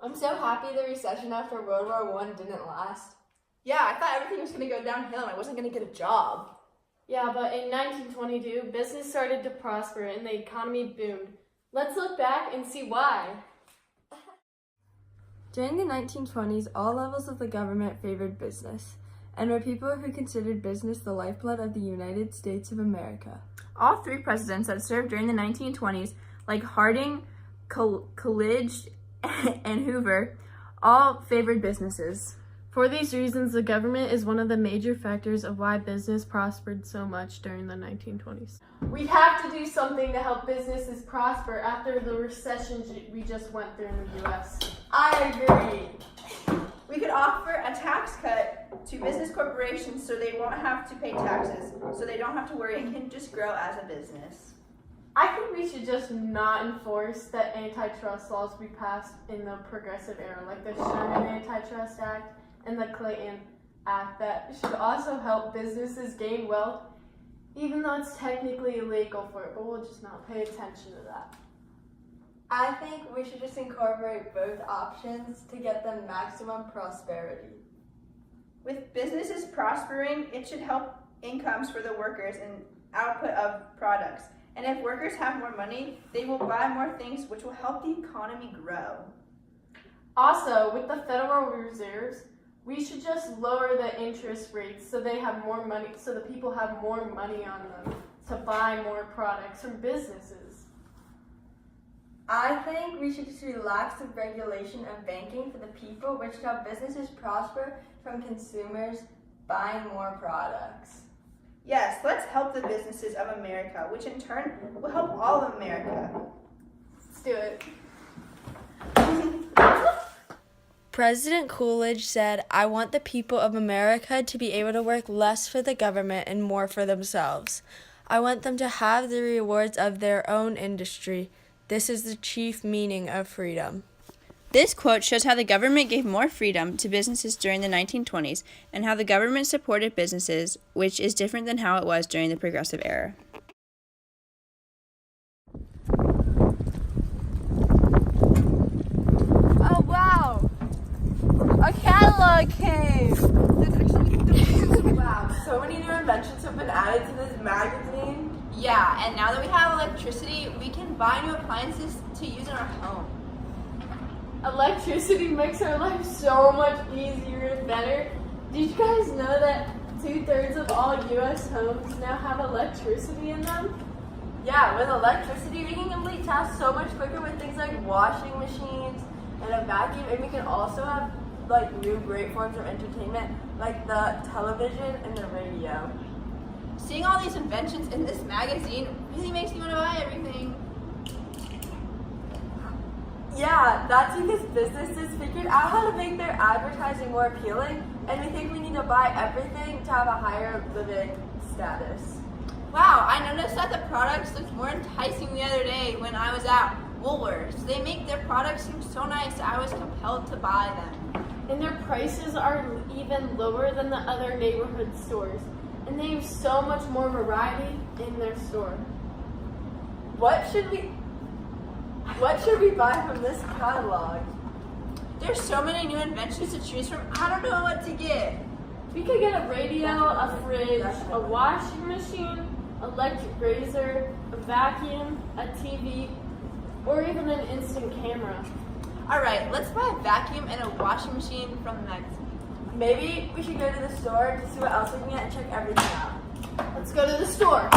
I'm so happy the recession after World War I didn't last. Yeah, I thought everything was going to go downhill and I wasn't going to get a job. Yeah, but in 1922, business started to prosper and the economy boomed. Let's look back and see why. During the 1920s, all levels of the government favored business, and were people who considered business the lifeblood of the United States of America. All three presidents that served during the 1920s, like Harding, Coolidge, and Hoover, all favored businesses. For these reasons, the government is one of the major factors of why business prospered so much during the 1920s. We have to do something to help businesses prosper after the recession we just went through in the U.S. I agree. We could offer a tax cut to business corporations so they won't have to pay taxes, so they don't have to worry and can just grow as a business. I think we should just not enforce the antitrust laws we passed in the Progressive Era, like the Sherman Antitrust Act and the Clayton Act, that should also help businesses gain wealth, even though it's technically illegal for it, but we'll just not pay attention to that. I think we should just incorporate both options to get the maximum prosperity. With businesses prospering, it should help incomes for the workers and output of products. And if workers have more money, they will buy more things, which will help the economy grow. Also, with the Federal Reserves, we should just lower the interest rates so they have more money, so the people have more money on them to buy more products from businesses. I think we should just relax the regulation of banking for the people, which should help businesses prosper from consumers buying more products. Yes, let's help the businesses of America, which in turn will help all of America. Let's do it. President Coolidge said, "I want the people of America to be able to work less for the government and more for themselves. I want them to have the rewards of their own industry. This is the chief meaning of freedom." This quote shows how the government gave more freedom to businesses during the 1920s and how the government supported businesses, which is different than how it was during the Progressive Era. Oh wow! A catalog came! Wow, so many new inventions have been added to this magazine. Yeah, and now that we have electricity, we can buy new appliances to use in our home. Electricity makes our life so much easier and better. Did you guys know that 2/3 of all U.S. homes now have electricity in them? Yeah, with electricity, we can complete tasks so much quicker with things like washing machines and a vacuum, and we can also have like new great forms of entertainment like the television and the radio. Seeing all these inventions in this magazine really makes me want to buy everything. Yeah, that's because businesses figured out how to make their advertising more appealing, and we think we need to buy everything to have a higher living status. Wow, I noticed that the products looked more enticing the other day when I was at Woolworths. They make their products seem so nice, I was compelled to buy them. And their prices are even lower than the other neighborhood stores. And they have so much more variety in their store. What should we buy from this catalog? There's so many new inventions to choose from, I don't know what to get. We could get a radio, a fridge, a washing machine, electric razor, a vacuum, a TV, or even an instant camera. Alright, let's buy a vacuum and a washing machine from the magazine. Maybe we should go to the store to see what else we can get and check everything out. Let's go to the store.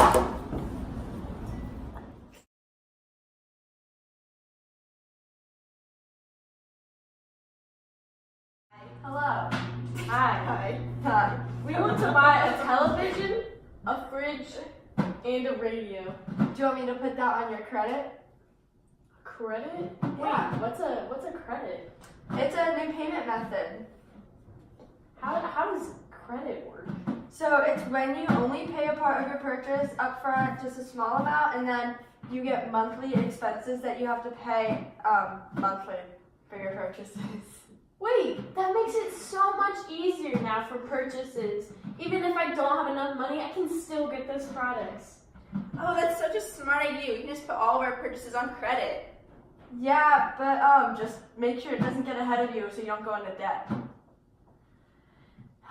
Hello. Hi. Hi. We want to buy a television, a fridge, and a radio. Do you want me to put that on your credit? Credit? Yeah. Wait, what's a credit? It's a new payment method. How does credit work? So it's when you only pay a part of your purchase up front, just a small amount, and then you get monthly expenses that you have to pay monthly for your purchases. Wait, that makes it so much easier now for purchases. Even if I don't have enough money, I can still get those products. Oh, that's such a smart idea. We can just put all of our purchases on credit. Yeah, but just make sure it doesn't get ahead of you so you don't go into debt.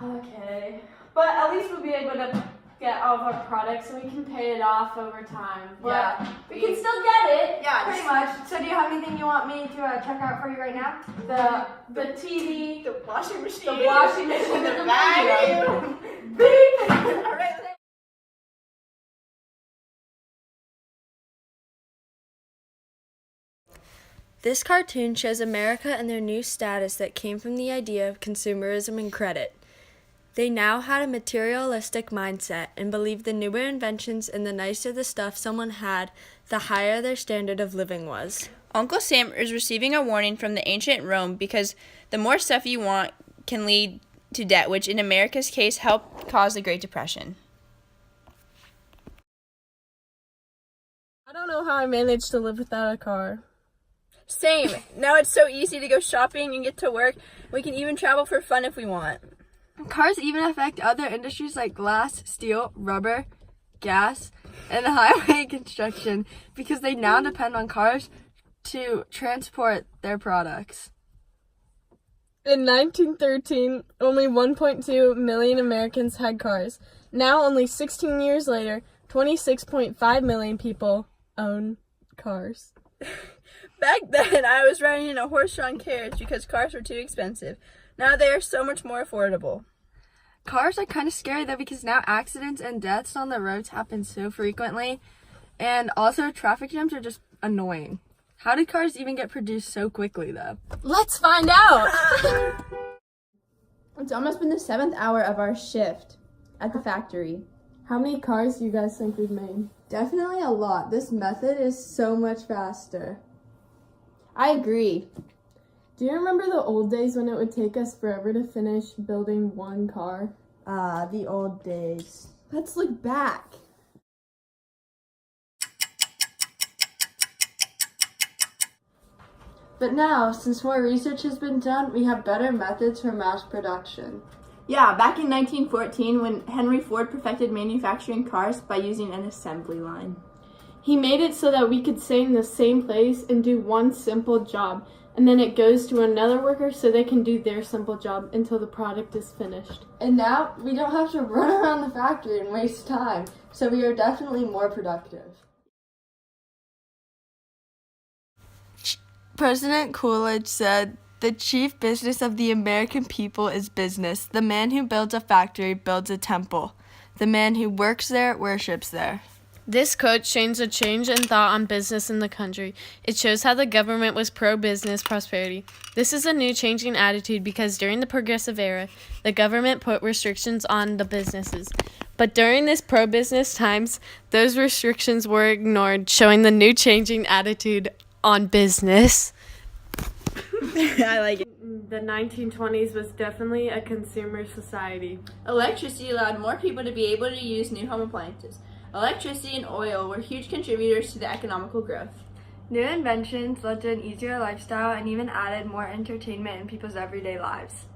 Okay. But at least we'll be able to get all of our products and we can pay it off over time. But Yeah. we can still get it. Yeah, pretty much. So do you have anything you want me to check out for you right now? The TV, The washing machine. the washing machine, The and the vacuum. Beep. All right. This cartoon shows America and their new status that came from the idea of consumerism and credit. They now had a materialistic mindset and believed the newer inventions and the nicer the stuff someone had, the higher their standard of living was. Uncle Sam is receiving a warning from the ancient Rome because the more stuff you want can lead to debt, which in America's case helped cause the Great Depression. I don't know how I managed to live without a car. Same. Now it's so easy to go shopping and get to work. We can even travel for fun if we want. Cars even affect other industries like glass, steel, rubber, gas, and highway construction because they now depend on cars to transport their products. In 1913, only 1.2 million Americans had cars. Now, only 16 years later, 26.5 million people own cars. Back then, I was riding in a horse-drawn carriage because cars were too expensive. Now they are so much more affordable. Cars are kind of scary though because now accidents and deaths on the roads happen so frequently, and also traffic jams are just annoying. How did cars even get produced so quickly though? Let's find out! It's almost been the 7th hour of our shift at the factory. How many cars do you guys think we've made? Definitely a lot. This method is so much faster. I agree. Do you remember the old days when it would take us forever to finish building one car? Ah, the old days. Let's look back. But now, since more research has been done, we have better methods for mass production. Yeah, back in 1914 when Henry Ford perfected manufacturing cars by using an assembly line. He made it so that we could stay in the same place and do one simple job, and then it goes to another worker so they can do their simple job until the product is finished. And now, we don't have to run around the factory and waste time, so we are definitely more productive. President Coolidge said, "The chief business of the American people is business. The man who builds a factory builds a temple. The man who works there worships there." This quote shows a change in thought on business in the country. It shows how the government was pro-business prosperity. This is a new changing attitude because during the Progressive Era, the government put restrictions on the businesses. But during this pro-business times, those restrictions were ignored, showing the new changing attitude on business. I like it. The 1920s was definitely a consumer society. Electricity allowed more people to be able to use new home appliances. Electricity and oil were huge contributors to the economical growth. New inventions led to an easier lifestyle and even added more entertainment in people's everyday lives.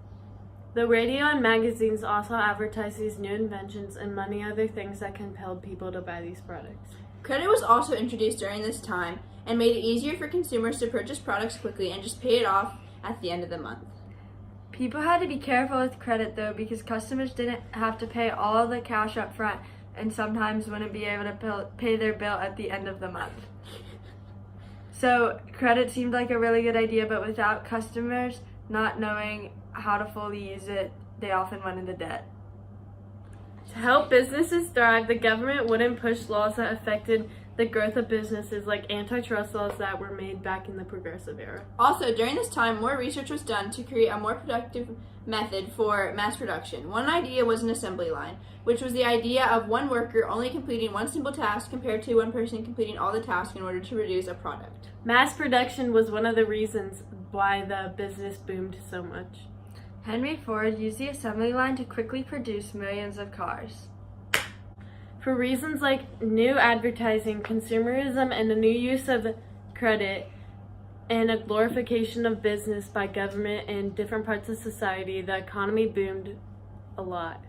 The radio and magazines also advertised these new inventions and many other things that compelled people to buy these products. Credit was also introduced during this time and made it easier for consumers to purchase products quickly and just pay it off at the end of the month. People had to be careful with credit though because customers didn't have to pay all the cash up front and sometimes wouldn't be able to pay their bill at the end of the month. So credit seemed like a really good idea, but without customers not knowing how to fully use it, they often went into debt. To help businesses thrive, the government wouldn't push laws that affected the growth of businesses like antitrust laws that were made back in the Progressive Era. Also, during this time, more research was done to create a more productive method for mass production. One idea was an assembly line, which was the idea of one worker only completing one simple task compared to one person completing all the tasks in order to produce a product. Mass production was one of the reasons why the business boomed so much. Henry Ford used the assembly line to quickly produce millions of cars. For reasons like new advertising, consumerism, and the new use of credit, and a glorification of business by government and different parts of society, the economy boomed a lot.